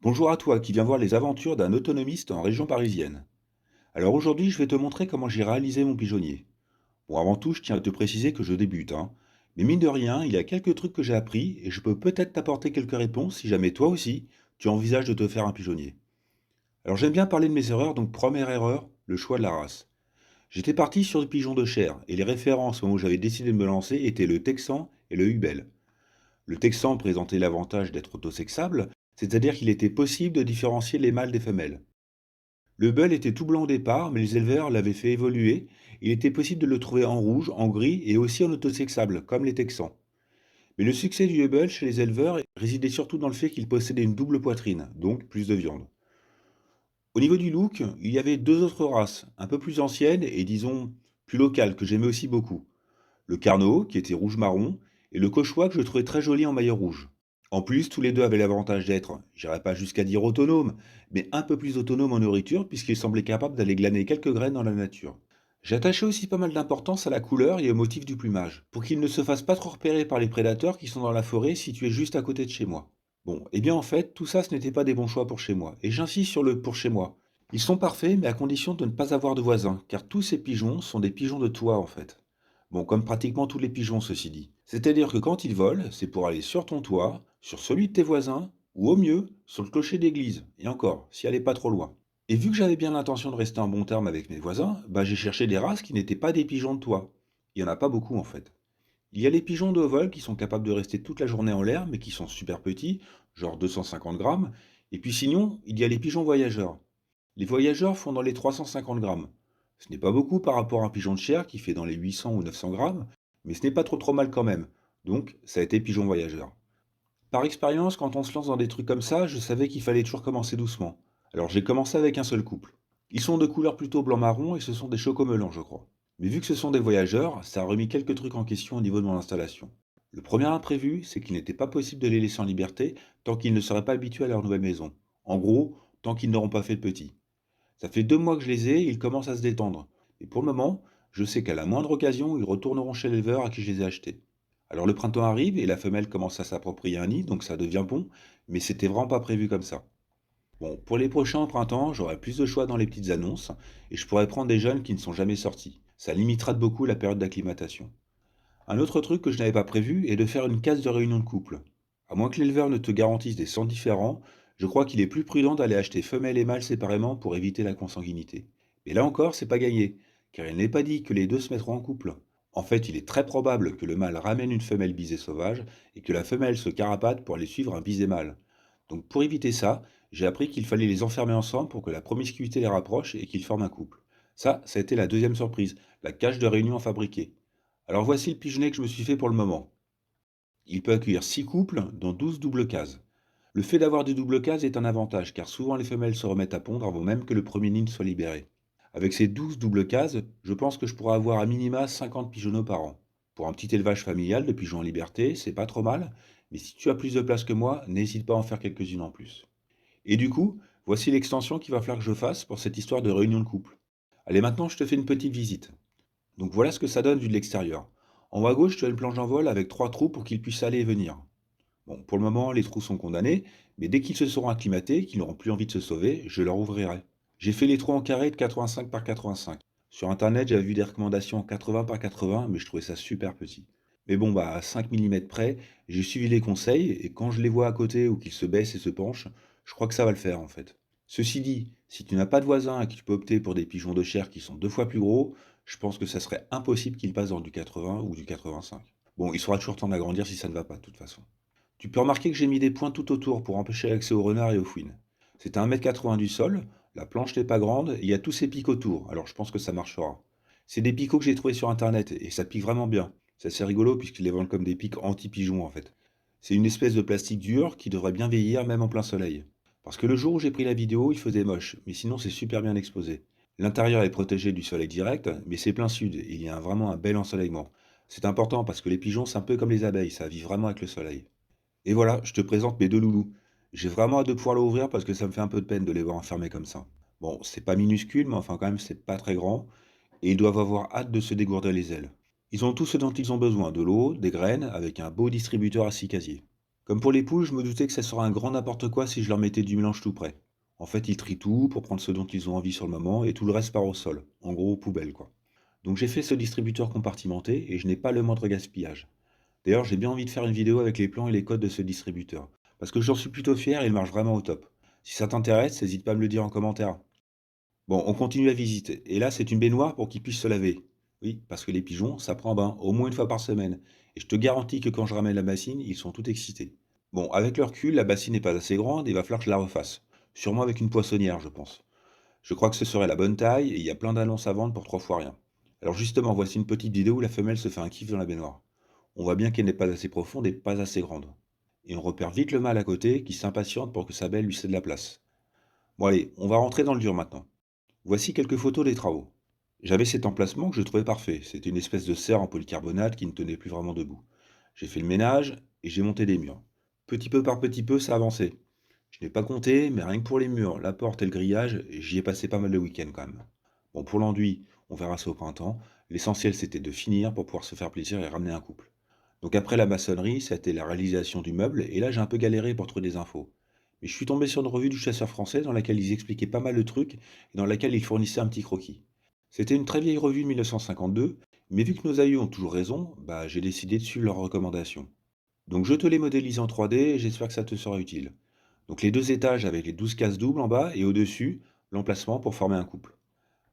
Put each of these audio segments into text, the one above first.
Bonjour à toi qui viens voir les aventures d'un autonomiste en région parisienne. Alors aujourd'hui, je vais te montrer comment j'ai réalisé mon pigeonnier. Bon, avant tout, je tiens à te préciser que je débute, hein. Mais mine de rien, il y a quelques trucs que j'ai appris et je peux peut-être t'apporter quelques réponses si jamais toi aussi, tu envisages de te faire un pigeonnier. Alors j'aime bien parler de mes erreurs, donc première erreur, le choix de la race. J'étais parti sur des pigeons de chair et les références au moment où j'avais décidé de me lancer étaient le Texan et le Hubel. Le Texan présentait l'avantage d'être autosexable, c'est-à-dire qu'il était possible de différencier les mâles des femelles. Le Bull était tout blanc au départ, mais les éleveurs l'avaient fait évoluer. Il était possible de le trouver en rouge, en gris et aussi en autosexable, comme les Texans. Mais le succès du Hubble chez les éleveurs résidait surtout dans le fait qu'il possédait une double poitrine, donc plus de viande. Au niveau du look, il y avait deux autres races, un peu plus anciennes et disons plus locales, que j'aimais aussi beaucoup. Le Carnot, qui était rouge-marron, et le Cauchois, que je trouvais très joli en maillot rouge. En plus, tous les deux avaient l'avantage d'être, j'irai pas jusqu'à dire autonomes, mais un peu plus autonomes en nourriture, puisqu'ils semblaient capables d'aller glaner quelques graines dans la nature. J'attachais aussi pas mal d'importance à la couleur et au motif du plumage, pour qu'ils ne se fassent pas trop repérer par les prédateurs qui sont dans la forêt située juste à côté de chez moi. Bon, eh bien en fait, tout ça ce n'était pas des bons choix pour chez moi, et j'insiste sur le pour chez moi. Ils sont parfaits, mais à condition de ne pas avoir de voisins, car tous ces pigeons sont des pigeons de toit en fait. Bon, comme pratiquement tous les pigeons, ceci dit. C'est-à-dire que quand ils volent, c'est pour aller sur ton toit, sur celui de tes voisins, ou au mieux, sur le clocher d'église, et encore, si elle n'est pas trop loin. Et vu que j'avais bien l'intention de rester en bon terme avec mes voisins, bah j'ai cherché des races qui n'étaient pas des pigeons de toit. Il n'y en a pas beaucoup en fait. Il y a les pigeons de vol qui sont capables de rester toute la journée en l'air, mais qui sont super petits, genre 250 grammes. Et puis sinon, il y a les pigeons voyageurs. Les voyageurs font dans les 350 grammes. Ce n'est pas beaucoup par rapport à un pigeon de chair qui fait dans les 800 ou 900 grammes, mais ce n'est pas trop mal quand même. Donc, ça a été pigeon voyageur. Par expérience, quand on se lance dans des trucs comme ça, je savais qu'il fallait toujours commencer doucement. Alors j'ai commencé avec un seul couple. Ils sont de couleur plutôt blanc-marron et ce sont des chocomelons, je crois. Mais vu que ce sont des voyageurs, ça a remis quelques trucs en question au niveau de mon installation. Le premier imprévu, c'est qu'il n'était pas possible de les laisser en liberté tant qu'ils ne seraient pas habitués à leur nouvelle maison. En gros, tant qu'ils n'auront pas fait de petits. Ça fait 2 mois que je les ai et ils commencent à se détendre. Et pour le moment, je sais qu'à la moindre occasion, ils retourneront chez l'éleveur à qui je les ai achetés. Alors le printemps arrive et la femelle commence à s'approprier un nid, donc ça devient bon, mais c'était vraiment pas prévu comme ça. Bon, pour les prochains printemps, j'aurai plus de choix dans les petites annonces et je pourrai prendre des jeunes qui ne sont jamais sortis. Ça limitera de beaucoup la période d'acclimatation. Un autre truc que je n'avais pas prévu est de faire une case de réunion de couple. À moins que l'éleveur ne te garantisse des sangs différents, je crois qu'il est plus prudent d'aller acheter femelle et mâle séparément pour éviter la consanguinité. Mais là encore, c'est pas gagné, car il n'est pas dit que les deux se mettront en couple. En fait, il est très probable que le mâle ramène une femelle bisée sauvage et que la femelle se carapate pour aller suivre un bisé mâle. Donc pour éviter ça, j'ai appris qu'il fallait les enfermer ensemble pour que la promiscuité les rapproche et qu'ils forment un couple. Ça a été la deuxième surprise, la cage de réunion fabriquée. Alors voici le pigeonnet que je me suis fait pour le moment. Il peut accueillir 6 couples, dont 12 doubles cases. Le fait d'avoir des doubles cases est un avantage, car souvent les femelles se remettent à pondre avant même que le premier nid ne soit libéré. Avec ces 12 doubles cases, je pense que je pourrais avoir à minima 50 pigeonneaux par an. Pour un petit élevage familial de pigeons en liberté, c'est pas trop mal, mais si tu as plus de place que moi, n'hésite pas à en faire quelques-unes en plus. Et du coup, voici l'extension qu'il va falloir que je fasse pour cette histoire de réunion de couple. Allez, maintenant je te fais une petite visite. Donc voilà ce que ça donne vu de l'extérieur. En haut à gauche, tu as une planche en vol avec 3 trous pour qu'ils puissent aller et venir. Bon, pour le moment, les trous sont condamnés, mais dès qu'ils se seront acclimatés, qu'ils n'auront plus envie de se sauver, je leur ouvrirai. J'ai fait les trous en carré de 85 par 85. Sur internet, j'avais vu des recommandations en 80 par 80, mais je trouvais ça super petit. Mais bon, bah, à 5 mm près, j'ai suivi les conseils, et quand je les vois à côté ou qu'ils se baissent et se penchent, je crois que ça va le faire en fait. Ceci dit, si tu n'as pas de voisin et que tu peux opter pour des pigeons de chair qui sont 2 fois plus gros, je pense que ça serait impossible qu'ils passent dans du 80 ou du 85. Bon, il sera toujours temps d'agrandir si ça ne va pas de toute façon. Tu peux remarquer que j'ai mis des points tout autour pour empêcher l'accès aux renards et aux fouines. C'est à 1,80 m du sol, la planche n'est pas grande et il y a tous ces pics autour, alors je pense que ça marchera. C'est des picots que j'ai trouvés sur internet et ça pique vraiment bien. C'est assez rigolo puisqu'ils les vendent comme des pics anti-pigeons en fait. C'est une espèce de plastique dur qui devrait bien vieillir même en plein soleil. Parce que le jour où j'ai pris la vidéo, il faisait moche, mais sinon c'est super bien exposé. L'intérieur est protégé du soleil direct, mais c'est plein sud et il y a vraiment un bel ensoleillement. C'est important parce que les pigeons, c'est un peu comme les abeilles, ça vit vraiment avec le soleil. Et voilà, je te présente mes deux loulous. J'ai vraiment hâte de pouvoir l'ouvrir parce que ça me fait un peu de peine de les voir enfermés comme ça. Bon, c'est pas minuscule, mais enfin quand même c'est pas très grand, et ils doivent avoir hâte de se dégourdir les ailes. Ils ont tout ce dont ils ont besoin, de l'eau, des graines, avec un beau distributeur à 6 casiers. Comme pour les poules, je me doutais que ça serait un grand n'importe quoi si je leur mettais du mélange tout prêt. En fait, ils trient tout pour prendre ce dont ils ont envie sur le moment et tout le reste part au sol. En gros, poubelle quoi. Donc j'ai fait ce distributeur compartimenté et je n'ai pas le moindre gaspillage. D'ailleurs, j'ai bien envie de faire une vidéo avec les plans et les codes de ce distributeur. Parce que j'en suis plutôt fier et il marche vraiment au top. Si ça t'intéresse, n'hésite pas à me le dire en commentaire. Bon, on continue à visiter. Et là, c'est une baignoire pour qu'ils puissent se laver. Oui, parce que les pigeons, ça prend un bain, au moins une fois par semaine. Et je te garantis que quand je ramène la bassine, ils sont tout excités. Bon, avec le recul, la bassine n'est pas assez grande et il va falloir que je la refasse. Sûrement avec une poissonnière, je pense. Je crois que ce serait la bonne taille et il y a plein d'annonces à vendre pour 3 fois rien. Alors justement, voici une petite vidéo où la femelle se fait un kiff dans la baignoire. On voit bien qu'elle n'est pas assez profonde et pas assez grande. Et on repère vite le mâle à côté qui s'impatiente pour que sa belle lui cède la place. Bon allez, on va rentrer dans le dur maintenant. Voici quelques photos des travaux. J'avais cet emplacement que je trouvais parfait. C'était une espèce de serre en polycarbonate qui ne tenait plus vraiment debout. J'ai fait le ménage et j'ai monté des murs. Petit peu par petit peu, ça avançait. Je n'ai pas compté, mais rien que pour les murs, la porte et le grillage, j'y ai passé pas mal de week-ends quand même. Bon, pour l'enduit, on verra ça au printemps. L'essentiel, c'était de finir pour pouvoir se faire plaisir et ramener un couple. Donc après la maçonnerie, ça a été la réalisation du meuble, et là j'ai un peu galéré pour trouver des infos. Mais je suis tombé sur une revue du Chasseur français dans laquelle ils expliquaient pas mal de trucs, et dans laquelle ils fournissaient un petit croquis. C'était une très vieille revue de 1952, mais vu que nos aïeux ont toujours raison, bah j'ai décidé de suivre leurs recommandations. Donc je te les modélise en 3D et j'espère que ça te sera utile. Donc les 2 étages avec les 12 cases doubles en bas et au-dessus, l'emplacement pour former un couple.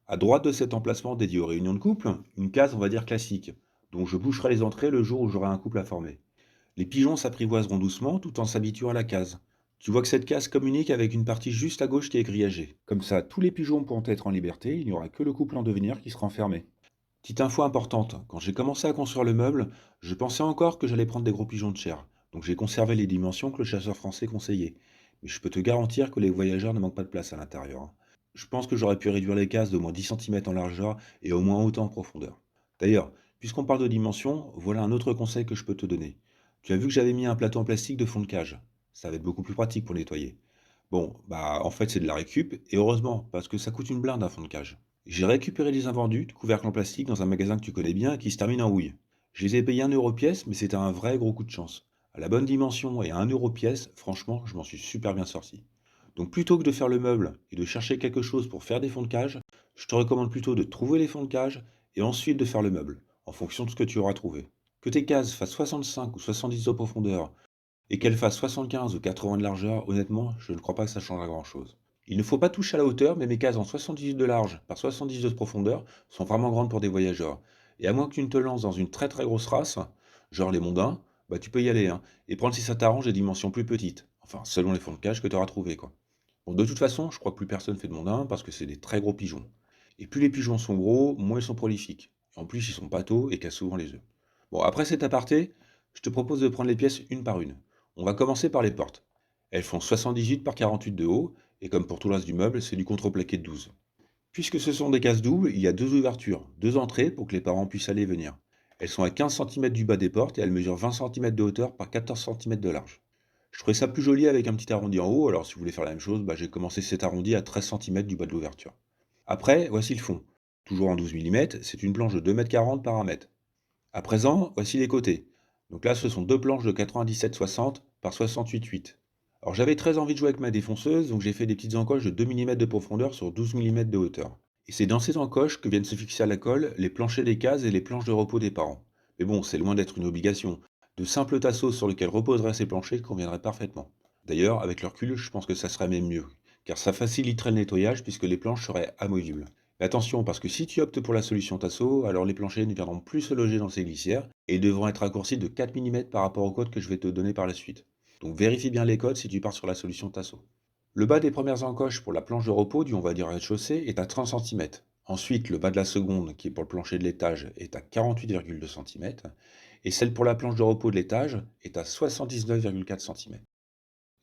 À droite de cet emplacement dédié aux réunions de couple, une case on va dire classique, dont je boucherai les entrées le jour où j'aurai un couple à former. Les pigeons s'apprivoiseront doucement tout en s'habituant à la case. Tu vois que cette case communique avec une partie juste à gauche qui est grillagée. Comme ça, tous les pigeons pourront être en liberté, il n'y aura que le couple en devenir qui sera enfermé. Petite info importante, quand j'ai commencé à construire le meuble, je pensais encore que j'allais prendre des gros pigeons de chair. Donc j'ai conservé les dimensions que le chasseur français conseillait. Mais je peux te garantir que les voyageurs ne manquent pas de place à l'intérieur, hein. Je pense que j'aurais pu réduire les cases d'au moins 10 cm en largeur et au moins autant en profondeur. D'ailleurs, puisqu'on parle de dimensions, voilà un autre conseil que je peux te donner. Tu as vu que j'avais mis un plateau en plastique de fond de cage. Ça va être beaucoup plus pratique pour nettoyer. Bon, bah en fait c'est de la récup, et heureusement, parce que ça coûte une blinde un fond de cage. J'ai récupéré des invendus de couvercles en plastique dans un magasin que tu connais bien qui se termine en houille. Je les ai payés 1 euro pièce, mais c'était un vrai gros coup de chance. À la bonne dimension et à 1 euro pièce, franchement, je m'en suis super bien sorti. Donc plutôt que de faire le meuble et de chercher quelque chose pour faire des fonds de cage, je te recommande plutôt de trouver les fonds de cage et ensuite de faire le meuble, en fonction de ce que tu auras trouvé. Que tes cases fassent 65 ou 70 de profondeur et qu'elle fasse 75 ou 80 de largeur, honnêtement, je ne crois pas que ça changera grand-chose. Il ne faut pas toucher à la hauteur, mais mes cases en 78 de large par 70 de profondeur sont vraiment grandes pour des voyageurs. Et à moins que tu ne te lances dans une très très grosse race, genre les mondains, bah tu peux y aller, hein, et prendre si ça t'arrange des dimensions plus petites. Enfin, selon les fonds de cage que tu auras trouvés, quoi. Bon, de toute façon, je crois que plus personne fait de mondains parce que c'est des très gros pigeons. Et plus les pigeons sont gros, moins ils sont prolifiques. Et en plus, ils sont pâteaux et cassent souvent les œufs. Bon, après cet aparté, je te propose de prendre les pièces une par une. On va commencer par les portes. Elles font 78 par 48 de haut, et comme pour tout le reste du meuble, c'est du contreplaqué de 12. Puisque ce sont des cases doubles, il y a 2 ouvertures, 2 entrées pour que les parents puissent aller et venir. Elles sont à 15 cm du bas des portes et elles mesurent 20 cm de hauteur par 14 cm de large. Je trouvais ça plus joli avec un petit arrondi en haut, alors si vous voulez faire la même chose, bah, j'ai commencé cet arrondi à 13 cm du bas de l'ouverture. Après, voici le fond. Toujours en 12 mm, c'est une planche de 2,40 m par 1 mètre. À présent, voici les côtés. Donc là, ce sont deux planches de 97,60 par 68,8. Alors j'avais très envie de jouer avec ma défonceuse, donc j'ai fait des petites encoches de 2 mm de profondeur sur 12 mm de hauteur. Et c'est dans ces encoches que viennent se fixer à la colle les planchers des cases et les planches de repos des parents. Mais bon, c'est loin d'être une obligation. De simples tasseaux sur lesquels reposeraient ces planchers conviendraient parfaitement. D'ailleurs, avec le recul, je pense que ça serait même mieux, car ça faciliterait le nettoyage puisque les planches seraient amovibles. Mais attention, parce que si tu optes pour la solution tasso, alors les planchers ne viendront plus se loger dans ces glissières et devront être raccourcis de 4 mm par rapport au code que je vais te donner par la suite. Donc vérifie bien les codes si tu pars sur la solution tasso. Le bas des premières encoches pour la planche de repos du on va dire rez-de-chaussée est à 30 cm. Ensuite, le bas de la seconde, qui est pour le plancher de l'étage, est à 48,2 cm. Et celle pour la planche de repos de l'étage est à 79,4 cm.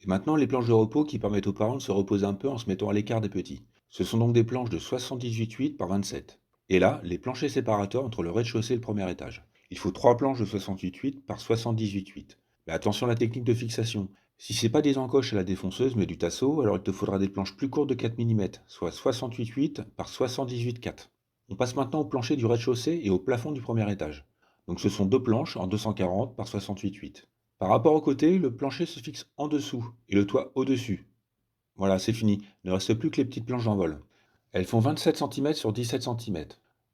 Et maintenant, les planches de repos qui permettent aux parents de se reposer un peu en se mettant à l'écart des petits. Ce sont donc des planches de 78,8 par 27. Et là, les planchers séparateurs entre le rez-de-chaussée et le premier étage. Il faut 3 planches de 68,8 par 78,8. Mais attention à la technique de fixation. Si c'est pas des encoches à la défonceuse mais du tasseau, alors il te faudra des planches plus courtes de 4 mm, soit 68,8 par 78,4. On passe maintenant au plancher du rez-de-chaussée et au plafond du premier étage. Donc ce sont deux planches en 240 par 68,8. Par rapport au côté, le plancher se fixe en dessous et le toit au-dessus. Voilà, c'est fini. Il ne reste plus que les petites planches d'envol. Elles font 27 cm sur 17 cm.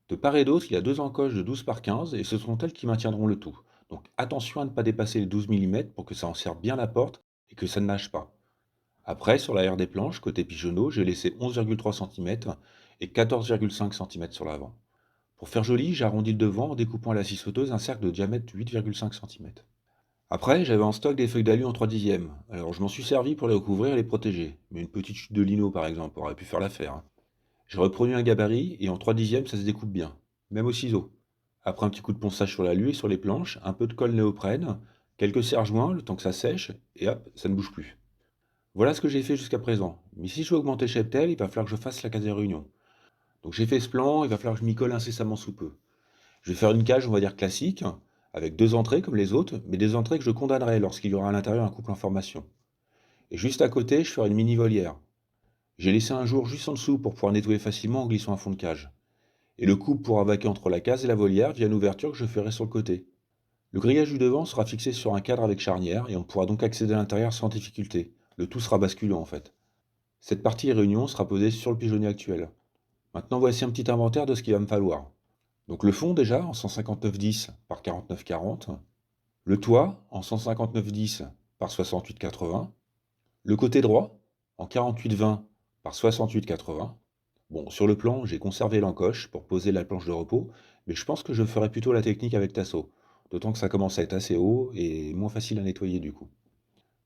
De part et d'autre, il y a deux encoches de 12 par 15 et ce seront elles qui maintiendront le tout. Donc attention à ne pas dépasser les 12 mm pour que ça en serve bien la porte et que ça ne nage pas. Après, sur l'arrière des planches, côté pigeonneau, j'ai laissé 11,3 cm et 14,5 cm sur l'avant. Pour faire joli, j'ai arrondi le devant en découpant à la scie sauteuse un cercle de diamètre de 8,5 cm. Après, j'avais en stock des feuilles d'alu en 3 dixièmes. Alors je m'en suis servi pour les recouvrir et les protéger. Mais une petite chute de lino par exemple aurait pu faire l'affaire, hein. J'ai reproduit un gabarit et en 3 dixièmes ça se découpe bien, même au ciseau. Après un petit coup de ponçage sur l'alu et sur les planches, un peu de colle néoprène, quelques serre-joints le temps que ça sèche, et hop, ça ne bouge plus. Voilà ce que j'ai fait jusqu'à présent. Mais si je veux augmenter le cheptel, il va falloir que je fasse la case des réunions. Donc j'ai fait ce plan, il va falloir que je m'y colle incessamment sous peu. Je vais faire une cage, on va dire classique, avec deux entrées comme les autres, mais des entrées que je condamnerai lorsqu'il y aura à l'intérieur un couple en formation. Et juste à côté, je ferai une mini volière. J'ai laissé un jour juste en dessous pour pouvoir nettoyer facilement en glissant un fond de cage. Et le couple pourra vaquer entre la case et la volière via une ouverture que je ferai sur le côté. Le grillage du devant sera fixé sur un cadre avec charnière et on pourra donc accéder à l'intérieur sans difficulté. Le tout sera basculant en fait. Cette partie réunion sera posée sur le pigeonnier actuel. Maintenant voici un petit inventaire de ce qu'il va me falloir. Donc le fond déjà en 159,10 par 49,40. Le toit en 159,10 par 68,80. Le côté droit en 48,20 par 68,80. Bon, sur le plan, j'ai conservé l'encoche pour poser la planche de repos, mais je pense que je ferai plutôt la technique avec Tasso. D'autant que ça commence à être assez haut et moins facile à nettoyer du coup.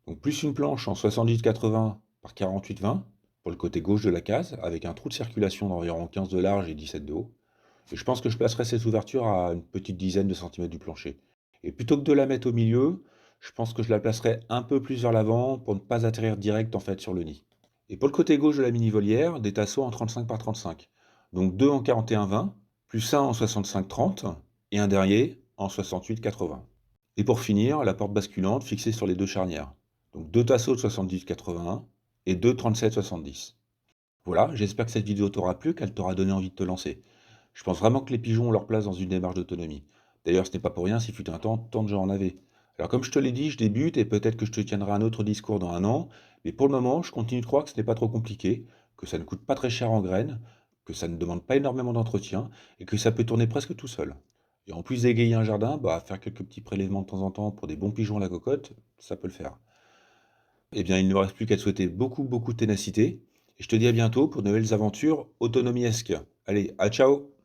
Donc plus une planche en 78,80 par 48,20 pour le côté gauche de la case, avec un trou de circulation d'environ 15 de large et 17 de haut. Et je pense que je placerai cette ouverture à une petite dizaine de centimètres du plancher. Et plutôt que de la mettre au milieu, je pense que je la placerai un peu plus vers l'avant pour ne pas atterrir direct en fait sur le nid. Et pour le côté gauche de la mini-volière, des tasseaux en 35 par 35. Donc deux en 41,20, plus un en 65,30 et un derrière en 68,80. Et pour finir, la porte basculante fixée sur les deux charnières. Donc deux tasseaux de 70,81 et deux 37,70. Voilà, j'espère que cette vidéo t'aura plu, qu'elle t'aura donné envie de te lancer. Je pense vraiment que les pigeons ont leur place dans une démarche d'autonomie. D'ailleurs, ce n'est pas pour rien si fut un temps, tant de gens en avaient. Alors comme je te l'ai dit, je débute et peut-être que je te tiendrai un autre discours dans un an, mais pour le moment, je continue de croire que ce n'est pas trop compliqué, que ça ne coûte pas très cher en graines, que ça ne demande pas énormément d'entretien et que ça peut tourner presque tout seul. Et en plus d'égayer un jardin, bah, faire quelques petits prélèvements de temps en temps pour des bons pigeons à la cocotte, ça peut le faire. Eh bien, il ne me reste plus qu'à te souhaiter beaucoup, beaucoup de ténacité, et je te dis à bientôt pour de nouvelles aventures autonomiesques. Allez, à ciao!